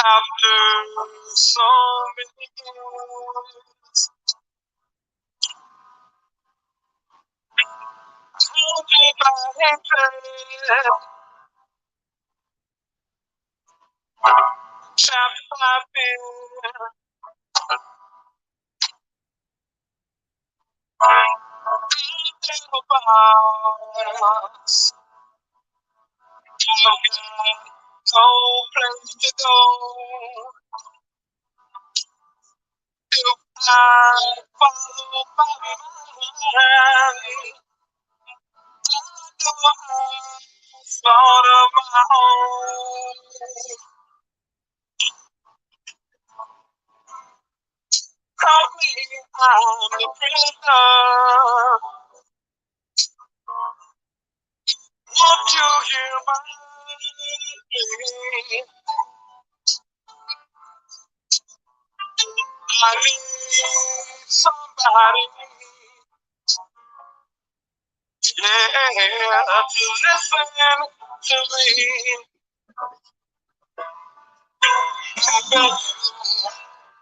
after so many years. Haunted by hatred, trapped by fear, thinking about no place to go. If I follow my mind, I know I'm sort of my own. Tell me I'm the prisoner. Won't you hear my plea? I need somebody, yeah, to listen to me. I felt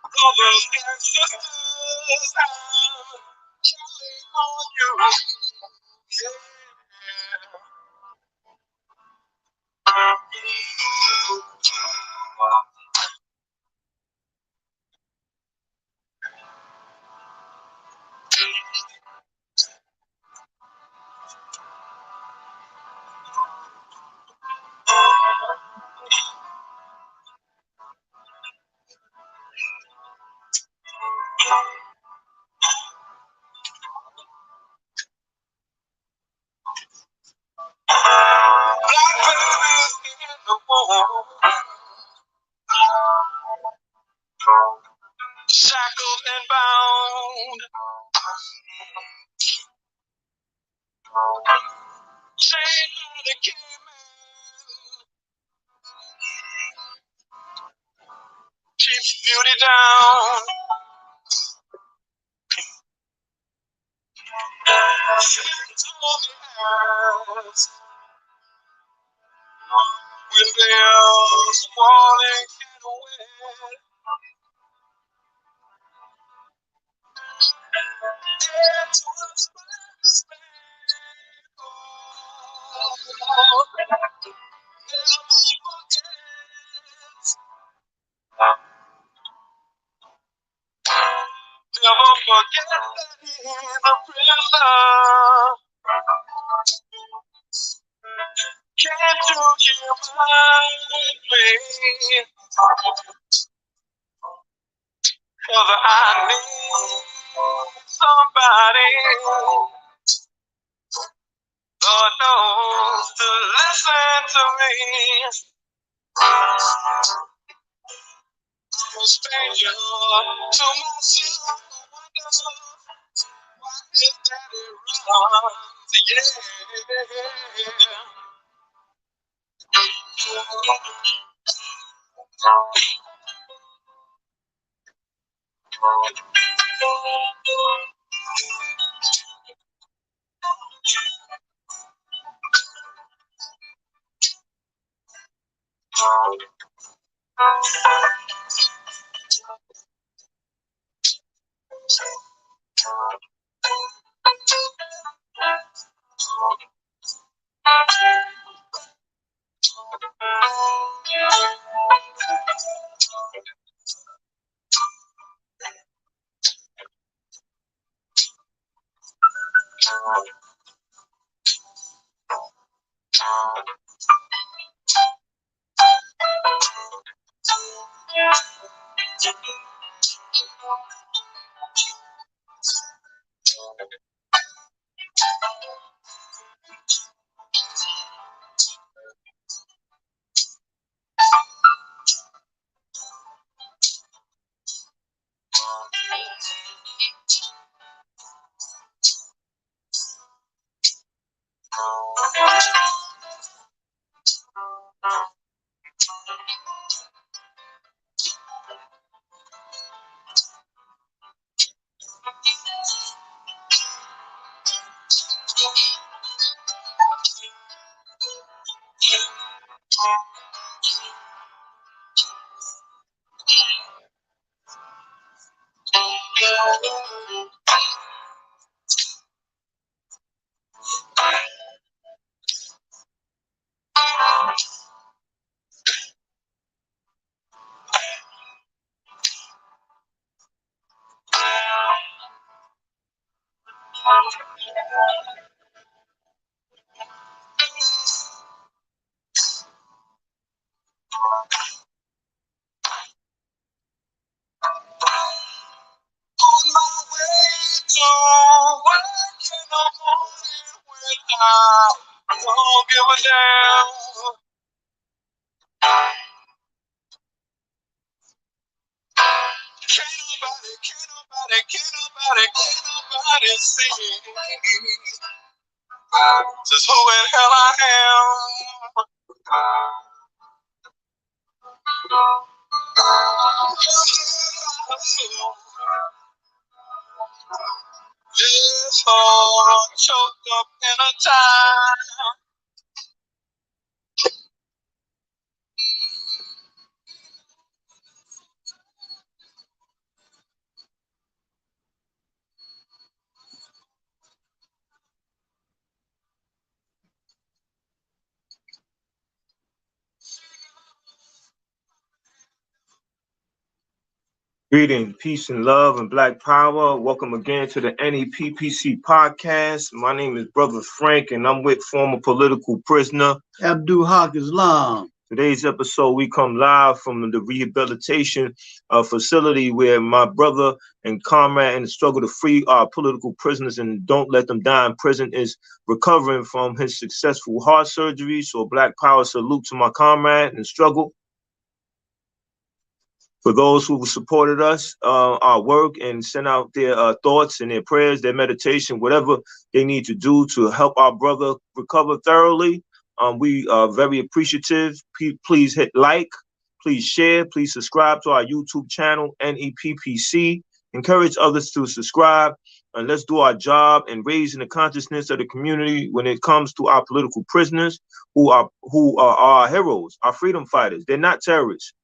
brothers and sisters, I'm counting on you. Black babies in the womb, shackled and bound, chained by the caveman, keeps beauty down. Slipped on the earth, windmills falling and wet. It was my mistake. Oh, never forget that he's a prisoner. Can't you hear my plea? 'Cause I need somebody, Lord knows, to listen to me. I'm a stranger to myself. I wonder why his daddy runs. Yeah. Don't give a damn. Can't nobody see just who in hell I am. Yes, oh, choked up in a time. Greeting, peace, and love, and black power. Welcome again to the NEPPC podcast. My name is Brother Frank, and I'm with former political prisoner Abdul Haq Islam. Today's episode, we come live from the rehabilitation facility where my brother and comrade in the struggle to free our political prisoners and don't let them die in prison is recovering from his successful heart surgery. So black power salute to my comrade in the struggle. For those who supported us, our work, and sent out their thoughts and their prayers, their meditation, whatever they need to do to help our brother recover thoroughly. We are very appreciative. Please hit like, please share, please subscribe to our YouTube channel, NEPPC. Encourage others to subscribe, and let's do our job in raising the consciousness of the community when it comes to our political prisoners who are our heroes, our freedom fighters. They're not terrorists.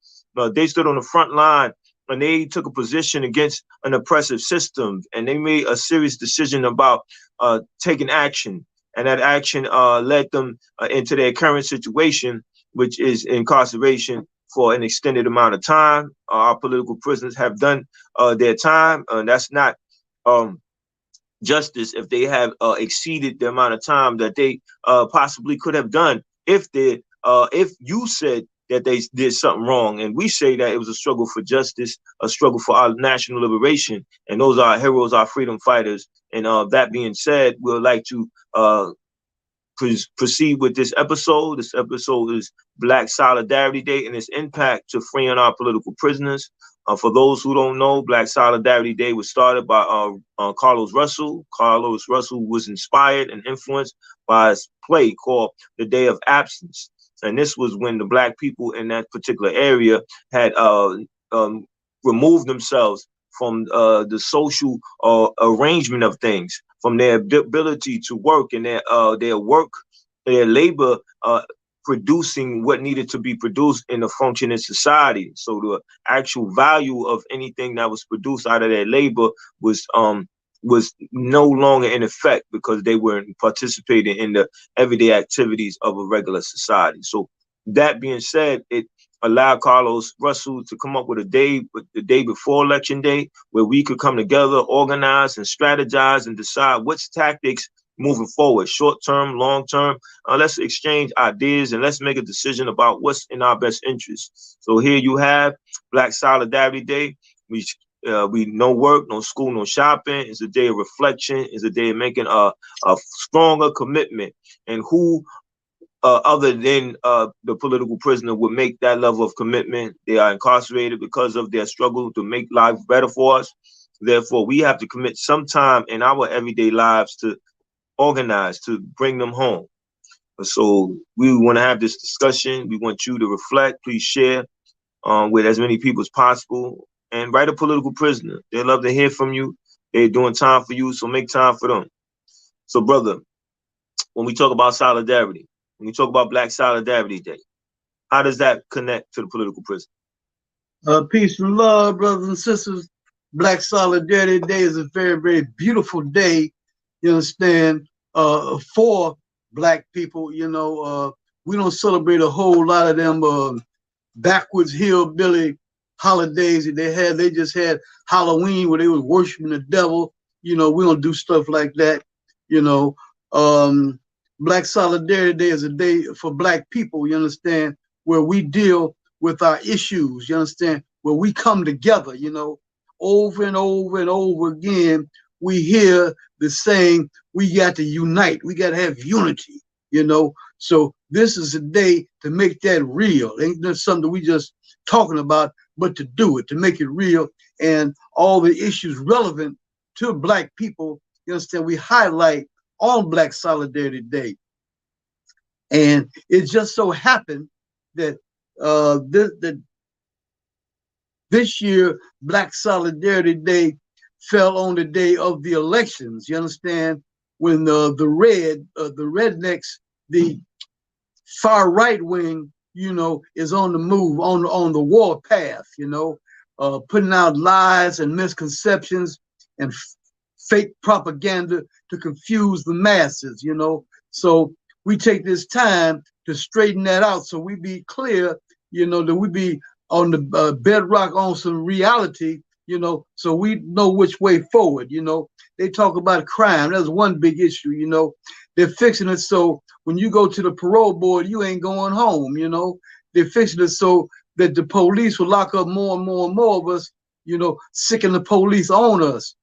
They stood on the front line and they took a position against an oppressive system, and they made a serious decision about taking action. And that action led them into their current situation, which is incarceration for an extended amount of time. Our political prisoners have done their time, and that's not justice if they have exceeded the amount of time that they possibly could have done if you said that they did something wrong. And we say that it was a struggle for justice, a struggle for our national liberation. And those are our heroes, our freedom fighters. And that being said, we'd like to proceed with this episode. This episode is Black Solidarity Day and its impact to freeing our political prisoners. For those who don't know, Black Solidarity Day was started by Carlos Russell. Carlos Russell was inspired and influenced by a play called The Day of Absence. And this was when the black people in that particular area had removed themselves from the social arrangement of things, from their ability to work and their labor producing what needed to be produced in a functioning society. So the actual value of anything that was produced out of their labor was no longer in effect because they weren't participating in the everyday activities of a regular society. So that being said, it allowed Carlos Russell to come up with the day before Election Day, where we could come together, organize and strategize and decide what's tactics moving forward, short term, long term. Let's exchange ideas and let's make a decision about what's in our best interest. So here you have Black Solidarity Day. We no work, no school, no shopping. It's a day of reflection. It's a day of making a stronger commitment. And who other than the political prisoner would make that level of commitment? They are incarcerated because of their struggle to make life better for us. Therefore, we have to commit some time in our everyday lives to organize, to bring them home. So we want to have this discussion. We want you to reflect. Please share with as many people as possible. And write a political prisoner. They love to hear from you. They're doing time for you, so make time for them. So, brother, when we talk about solidarity, when we talk about Black Solidarity Day, how does that connect to the political prisoner? Peace and love, brothers and sisters. Black Solidarity Day is a very, very beautiful day, you understand, for Black people. We don't celebrate a whole lot of them backwards hillbilly holidays that they had. They just had Halloween where they was worshiping the devil. We don't do stuff like that. You know, Black Solidarity Day is a day for Black people, you understand, where we deal with our issues, you understand, where we come together, over and over and over again. We hear the saying, we got to unite, we got to have unity, So this is a day to make that real. Ain't just something we just talking about, but to do it, to make it real, and all the issues relevant to Black people, you understand, we highlight on Black Solidarity Day. And it just so happened that this year, Black Solidarity Day fell on the day of the elections. You understand? When the rednecks, the far right wing, is on the move, on the war path, putting out lies and misconceptions and fake propaganda to confuse the masses, So we take this time to straighten that out, so we be clear, that we be on the bedrock, on some reality, so we know which way forward. They talk about crime. That's one big issue. They're fixing it so when you go to the parole board, you ain't going home. They're fixing it so that the police will lock up more and more and more of us, sicken the police on us.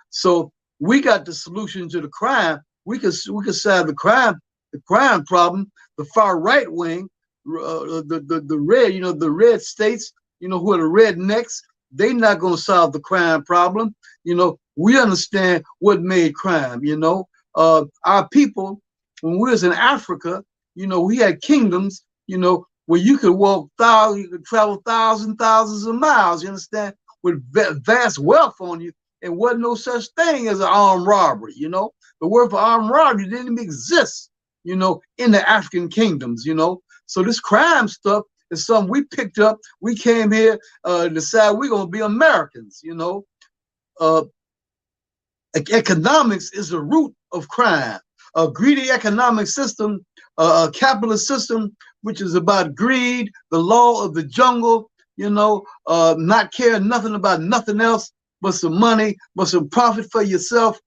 So we got the solution to the crime. We could solve the crime problem. The far right wing, the red, the red states, who are the rednecks, they not gonna solve the crime problem. We understand what made crime. Our people, when we was in Africa, we had kingdoms, where you could travel thousands of miles. You understand, with vast wealth on you, and wasn't no such thing as an armed robbery. The word for armed robbery didn't even exist, in the African kingdoms. So this crime stuff is something we picked up. We came here decide we're gonna be Americans. Economics is the root of crime. A greedy economic system, a capitalist system, which is about greed, the law of the jungle, not caring nothing about nothing else but some money, but some profit for yourself.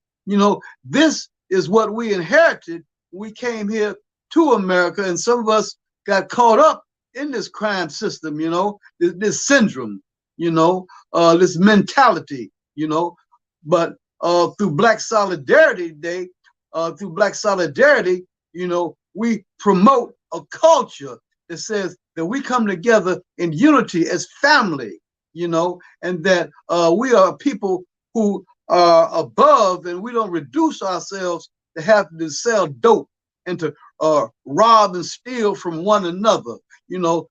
This is what we inherited when we came here to America, and some of us got caught up in this crime system, this syndrome, this mentality, but through Black Solidarity Day, through Black Solidarity, we promote a culture that says that we come together in unity as family, and that we are people who are above, and we don't reduce ourselves to have to sell dope and to rob and steal from one another, to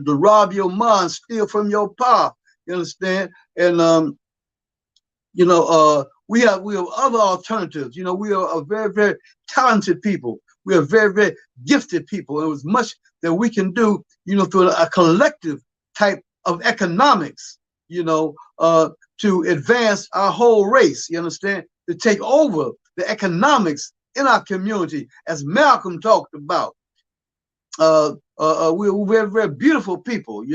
rob your mom, steal from your pa, you understand? And we have other alternatives. We are a very, very talented people. We are very, very gifted people. And it was much that we can do, through a collective type of economics, to advance our whole race, you understand? To take over the economics in our community, as Malcolm talked about. We're very, very beautiful people,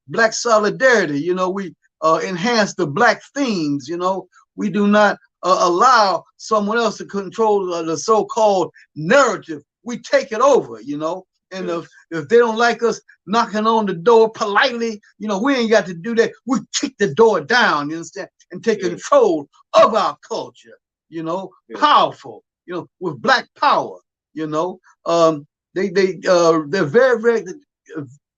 Black solidarity, we enhance the Black themes, we do not allow someone else to control the so-called narrative. We take it over, and if they don't like us knocking on the door politely, we ain't got to do that. We kick the door down, you understand, and take control of our culture, powerful, with Black power, they're very, very,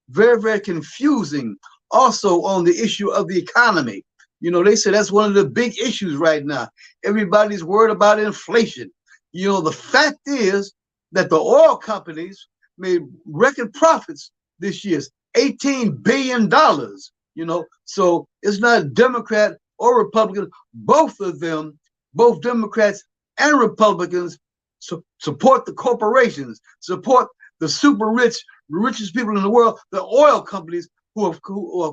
very, very confusing also on the issue of the economy. They say that's one of the big issues right now. Everybody's worried about inflation. The fact is that the oil companies made record profits this year, $18 billion, so it's not Democrat or Republican. Both of them, both Democrats and Republicans, support the corporations, support the super rich, the richest people in the world, the oil companies who have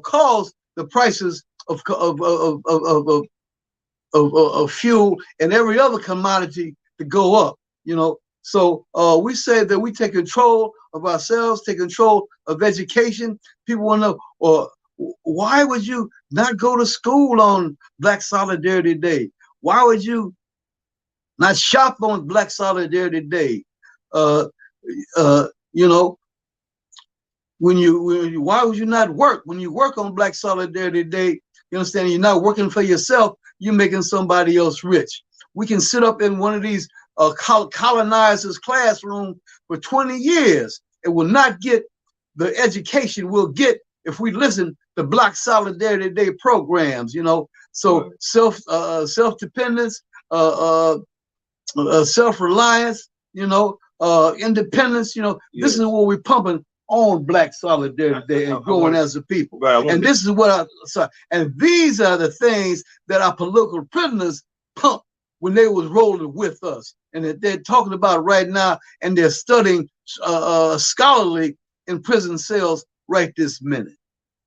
caused the prices of of of of of, of, of fuel and every other commodity to go up. So we say that we take control of ourselves, take control of education. People want to know, or why would you not go to school on Black Solidarity Day? Why would you not shop on Black Solidarity Day? Uh, uh, you know, why would you not work? When you work on Black Solidarity Day, you understand, you're not working for yourself, you're making somebody else rich. We can sit up in one of these colonizers' classroom for 20 years and will not get the education we'll get if we listen to Black Solidarity Day programs, So self-dependence, self-reliance, independence, this is what we're pumping on Black Solidarity Day and growing as a people. Right, and this is what and these are the things that our political prisoners pumped when they was rolling with us, and that they're talking about right now, and they're studying scholarly in prison cells right this minute.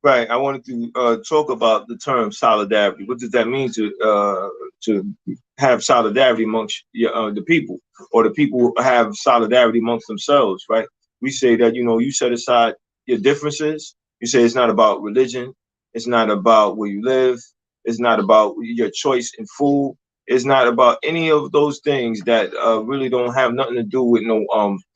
Right. I wanted to talk about the term solidarity. What does that mean to have solidarity amongst the people, or the people have solidarity amongst themselves? Right. We say that, you set aside your differences. You say it's not about religion. It's not about where you live. It's not about your choice in food. It's not about any of those things that really don't have nothing to do with no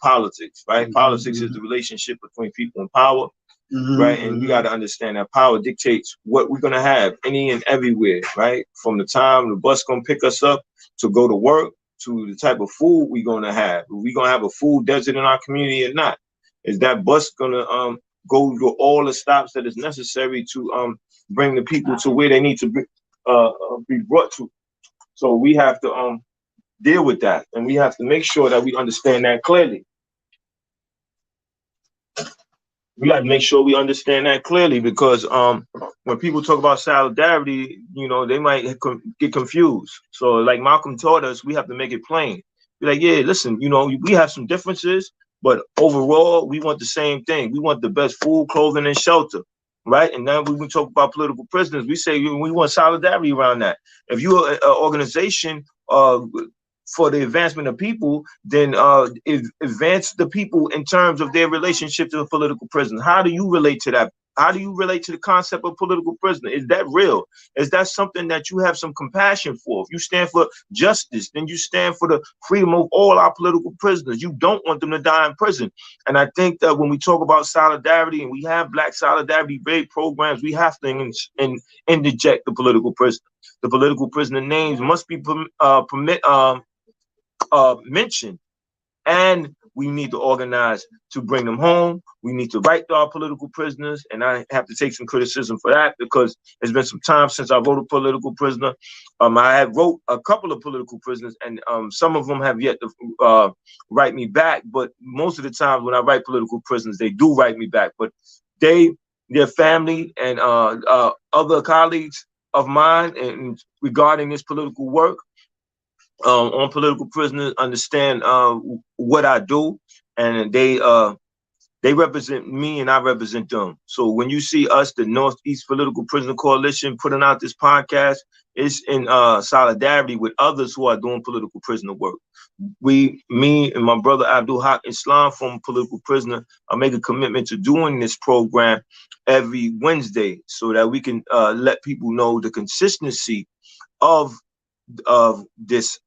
politics. Right. Mm-hmm. Politics is the relationship between people and power. Mm-hmm, right. And we got to understand that power dictates what we're going to have any and everywhere. Right. From the time the bus going to pick us up to go to work, to the type of food we're going to have. Are we going to have a food desert in our community or not? Is that bus going to go to all the stops that is necessary to bring the people to where they need to be brought to? So we have to deal with that, and we have to make sure that we understand that clearly. We got to make sure we understand that clearly, because when people talk about solidarity, they might get confused. So like Malcolm taught us, we have to make it plain. Be like, yeah, listen, we have some differences, but overall, we want the same thing. We want the best food, clothing, and shelter, right? And then when we talk about political prisoners, we say we want solidarity around that. If you're an organization for the advancement of people, then advance the people in terms of their relationship to a political prisoner. How do you relate to that? How do you relate to the concept of political prisoner? Is that real? Is that something that you have some compassion for? If you stand for justice, then you stand for the freedom of all our political prisoners. You don't want them to die in prison. And I think that when we talk about solidarity and we have Black Solidarity Day programs, we have to interject the political prisoner. The political prisoner names must be mentioned, and we need to organize to bring them home. We need to write to our political prisoners, and I have to take some criticism for that, because it's been some time since I wrote a political prisoner. I have wrote a couple of political prisoners, and some of them have yet to write me back, but most of the time when I write political prisoners, they do write me back. But their family and other colleagues of mine, and regarding this political work, on political prisoners, understand what I do, and they represent me and I represent them. So when you see us, the Northeast Political Prisoner Coalition, putting out this podcast, it's in solidarity with others who are doing political prisoner work. Me and my brother Abdul Haq Islam, from Political Prisoner, I make a commitment to doing this program every Wednesday, so that we can let people know the consistency of this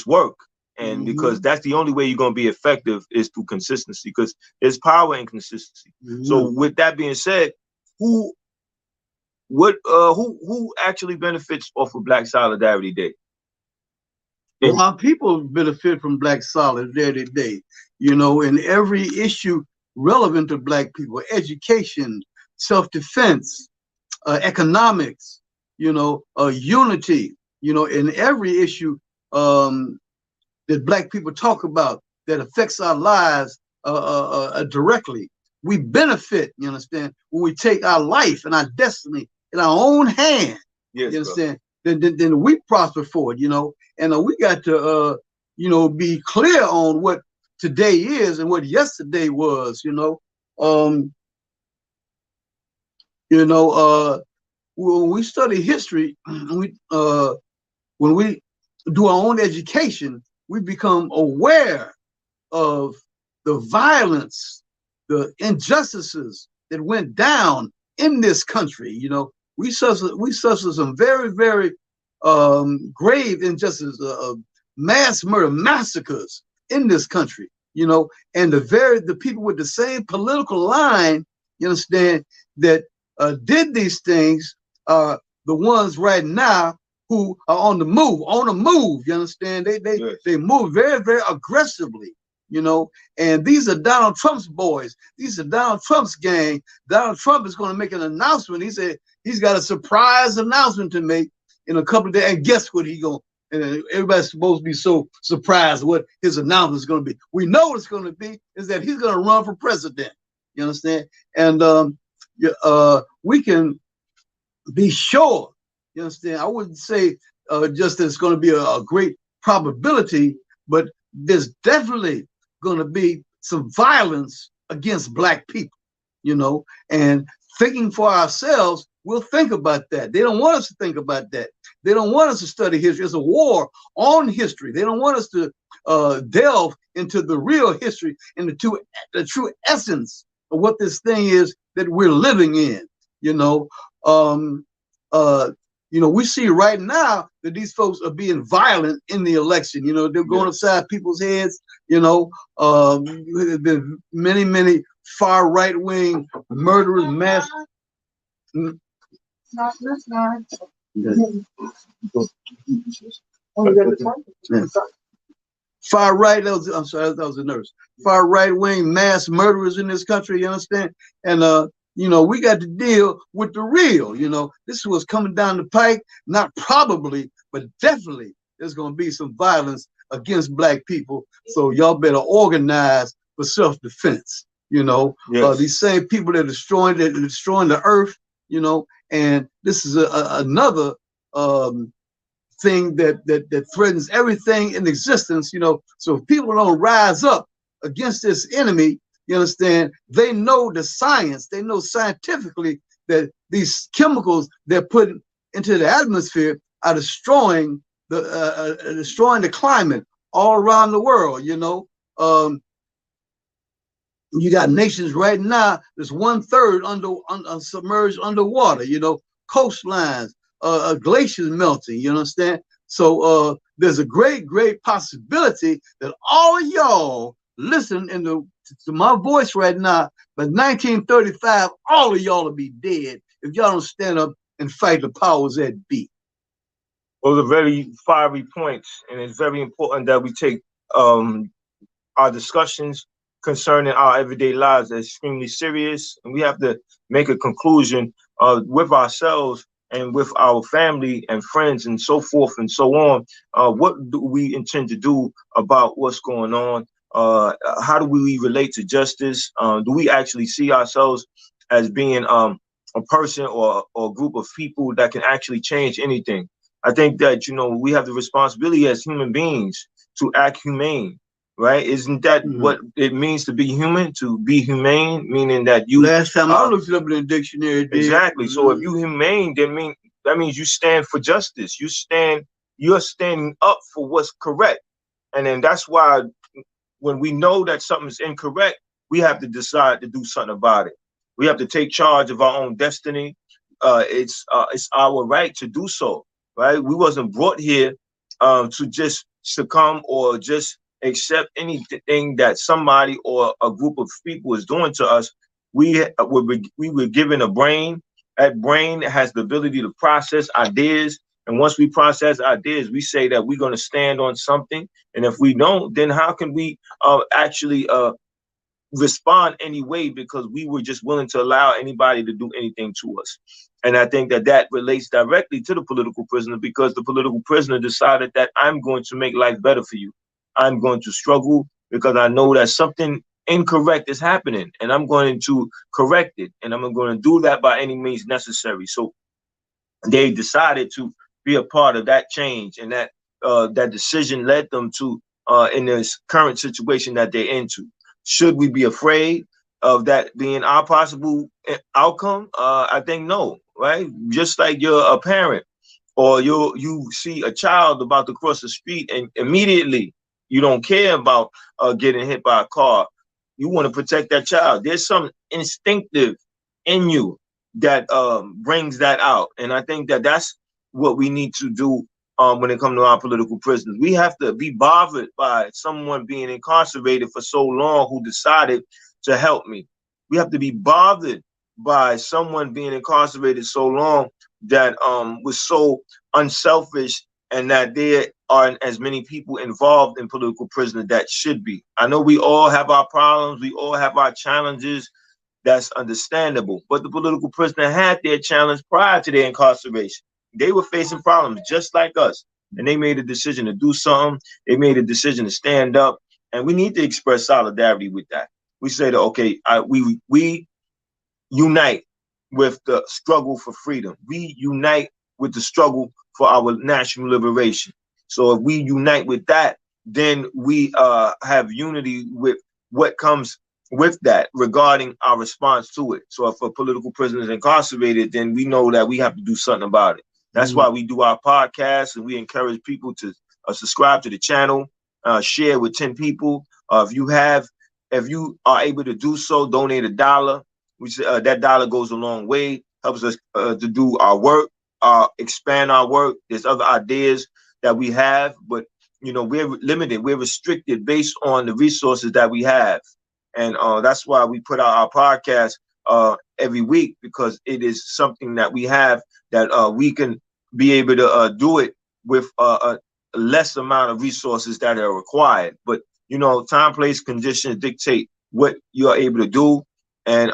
work. And because that's the only way you're going to be effective, is through consistency, because there's power in consistency. So with that being said, who actually benefits off of Black Solidarity Day? Well, our people benefit from Black Solidarity Day, in every issue relevant to Black people: education, self-defense, economics, unity, in every issue that Black people talk about that affects our lives directly. We benefit, you understand, when we take our life and our destiny in our own hand. Yes, you understand? Then we prosper for it, and we got to, be clear on what today is and what yesterday was, when we study history, when we do our own education, we become aware of the violence, the injustices that went down in this country. You know, we suffer some very, very grave injustices, mass murder, massacres in this country. You know, and the people with the same political line, you understand, that did these things are the ones right now who are on the move. You understand? Yes. They move very, very aggressively. You know, and these are Donald Trump's boys. These are Donald Trump's gang. Donald Trump is going to make an announcement. He said he's got a surprise announcement to make in a couple of days. And guess what he going? And everybody's supposed to be so surprised what his announcement is going to be. We know what it's going to be is that he's going to run for president. You understand? And we can be sure. You understand? I wouldn't say just that it's going to be a great probability, but there's definitely going to be some violence against Black people, you know, and thinking for ourselves, we'll think about that. They don't want us to think about that. They don't want us to study history. It's a war on history. They don't want us to delve into the real history and the true essence of what this thing is that we're living in, you know. You know, we see right now that these folks are being violent in the election. You know, they're going upside people's heads. You know, there's been many, many far right wing murderers, mass. Far right. I'm sorry, that was a nurse. Far right wing mass murderers in this country. You understand? And you know, we got to deal with the real. You know, this is what's coming down the pike. Not probably, but definitely, there's going to be some violence against Black people. So y'all better organize for self-defense. You know, these same people that are destroying the earth. You know, and this is another thing that threatens everything in existence. You know, so if people don't rise up against this enemy, you understand, they know the science. They know scientifically that these chemicals they're putting into the atmosphere are destroying the climate all around the world. You know, you got nations right now that's 1/3 submerged underwater. You know, coastlines, glaciers melting. You understand? So there's a great, great possibility that all of y'all listen to my voice right now, but 1935, all of y'all will be dead if y'all don't stand up and fight the powers that be. Those are very fiery points, and it's very important that we take our discussions concerning our everyday lives as extremely serious, and we have to make a conclusion with ourselves and with our family and friends and so forth and so on. What do we intend to do about what's going on? How do we relate to justice? Do we actually see ourselves as being a person or a group of people that can actually change anything? I think that, you know, we have the responsibility as human beings to act humane, right? Isn't that what it means to be human? To be humane, meaning that you. Last time I looked it up in the dictionary. Exactly. So if you humane, that means you stand for justice. You're standing up for what's correct, and then that's why when we know that something's incorrect, we have to decide to do something about it. We have to take charge of our own destiny. It's our right to do so, right? We wasn't brought here to just succumb or just accept anything that somebody or a group of people is doing to us. We were given a brain. That brain has the ability to process ideas. And once we process ideas, we say that we're going to stand on something. And if we don't, then how can we actually respond anyway? Because we were just willing to allow anybody to do anything to us. And I think that relates directly to the political prisoner, because the political prisoner decided that I'm going to make life better for you. I'm going to struggle because I know that something incorrect is happening, and I'm going to correct it, and I'm going to do that by any means necessary. So they decided to be a part of that change, and that decision led them to in this current situation that they're into. Should we be afraid of that being our possible outcome? I think no, right? Just like you're a parent, or you see a child about to cross the street and immediately you don't care about getting hit by a car. You want to protect that child. There's some instinctive in you that brings that out, and I think that that's what we need to do when it comes to our political prisoners. We have to be bothered by someone being incarcerated for so long who decided to help me. We have to be bothered by someone being incarcerated so long that was so unselfish, and that there aren't as many people involved in political prisoners that should be. I know we all have our problems, we all have our challenges. That's understandable. But the political prisoner had their challenge prior to their incarceration. They were facing problems just like us, and they made a decision to do something. They made a decision to stand up, and we need to express solidarity with that. We say that, okay, we unite with the struggle for freedom. We unite with the struggle for our national liberation. So if we unite with that, then we have unity with what comes with that regarding our response to it. So if a political prisoner is incarcerated, then we know that we have to do something about it. That's why we do our podcast, and we encourage people to subscribe to the channel, share with 10 people. If you are able to do so, donate $1. We say that dollar goes a long way, helps us to do our work, expand our work. There's other ideas that we have, but we're limited, we're restricted based on the resources that we have, and that's why we put out our podcast every week, because it is something that we have that we can be able to do it with a less amount of resources that are required. But time, place, conditions dictate what you are able to do. And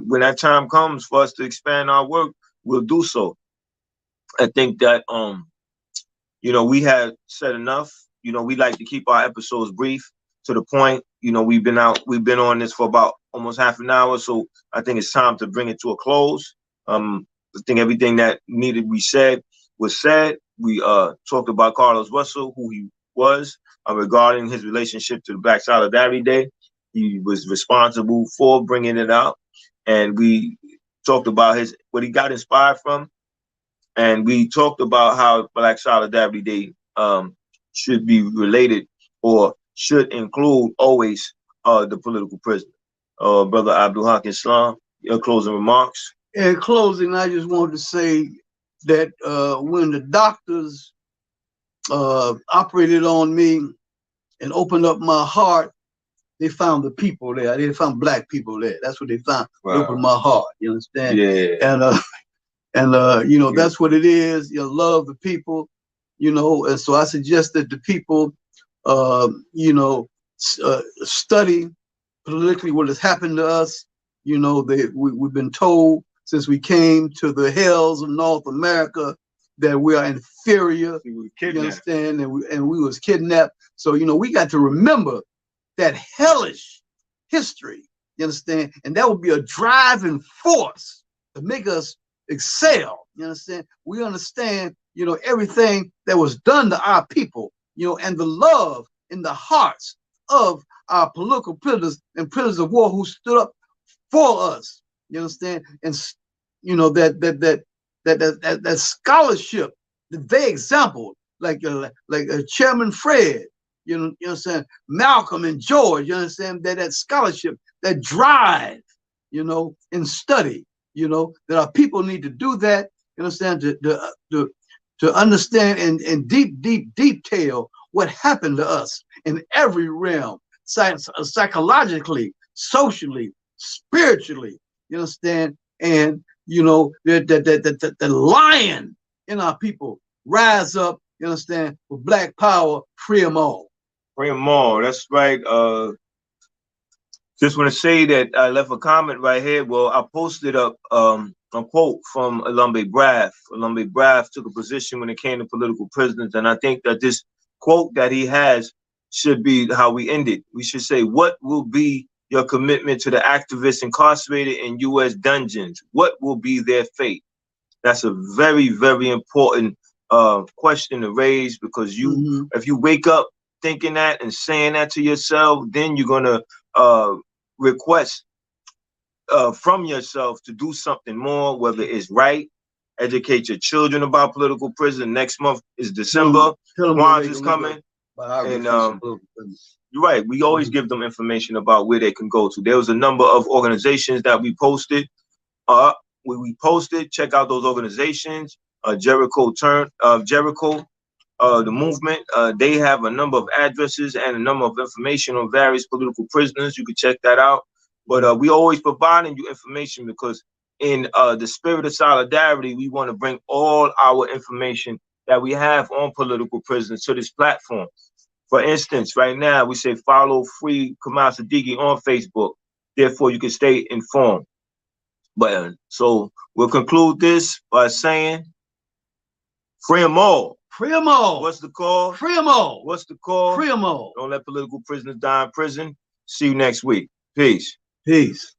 when that time comes for us to expand our work, we'll do so. I think that we have said enough. We like to keep our episodes brief, to the point. We've been on this for about almost half an hour, so I think it's time to bring it to a close. I think everything that needed to be said was said. We talked about Carlos Russell, who he was, regarding his relationship to the Black Solidarity Day. He was responsible for bringing it out, and we talked about what he got inspired from, and we talked about how Black Solidarity Day should be related, or should include always, the political prisoner. Brother Abdul Haq Islam, your closing remarks. In closing, I just wanted to say that when the doctors operated on me and opened up my heart, they found the people there. They found Black people there. That's what they found. Wow. They opened my heart. You understand? Yeah. And that's what it is. Love the people. And so I suggest that the people, study politically what has happened to us. We've been told since we came to the hells of North America that we are inferior. You understand? And we was kidnapped. So we got to remember that hellish history, you understand? And that would be a driving force to make us excel, you understand? We understand, everything that was done to our people, and the love in the hearts of our political prisoners and prisoners of war who stood up for us, you understand? And, that scholarship, that they example, like Chairman Fred, you understand, Malcolm and George, you understand, that scholarship, that drive, in study, that our people need to do that, you understand, to understand in deep detail what happened to us in every realm, psychologically, socially, spiritually, you understand, and the lion in our people rise up, you understand, with Black power, free them all. Free them all. That's right. Just want to say that I left a comment right here. Well, I posted up a quote from Alumbe Braff. Alumbe Braff took a position when it came to political prisoners, and I think that this quote that he has should be how we end it. We should say, what will be your commitment to the activists incarcerated in U.S. dungeons? What will be their fate? That's a very, very important question to raise, because if you wake up thinking that and saying that to yourself, then you're going to request from yourself to do something more, whether it's right, Educate your children about political prison. Next month is December. Kwanzaa's coming. And you're right. We always give them information about where they can go to. There was a number of organizations that we posted. We posted. Check out those organizations. Jericho, the movement. They have a number of addresses and a number of information on various political prisoners. You can check that out. But we always providing you information because in the spirit of solidarity, we want to bring all our information that we have on political prisoners to this platform. For instance, right now, we say follow Free Kamal Siddiqui on Facebook. Therefore, you can stay informed. But so we'll conclude this by saying, free them all. Free them all. What's the call? Free them all. What's the call? Free them all. Don't let political prisoners die in prison. See you next week. Peace. Peace.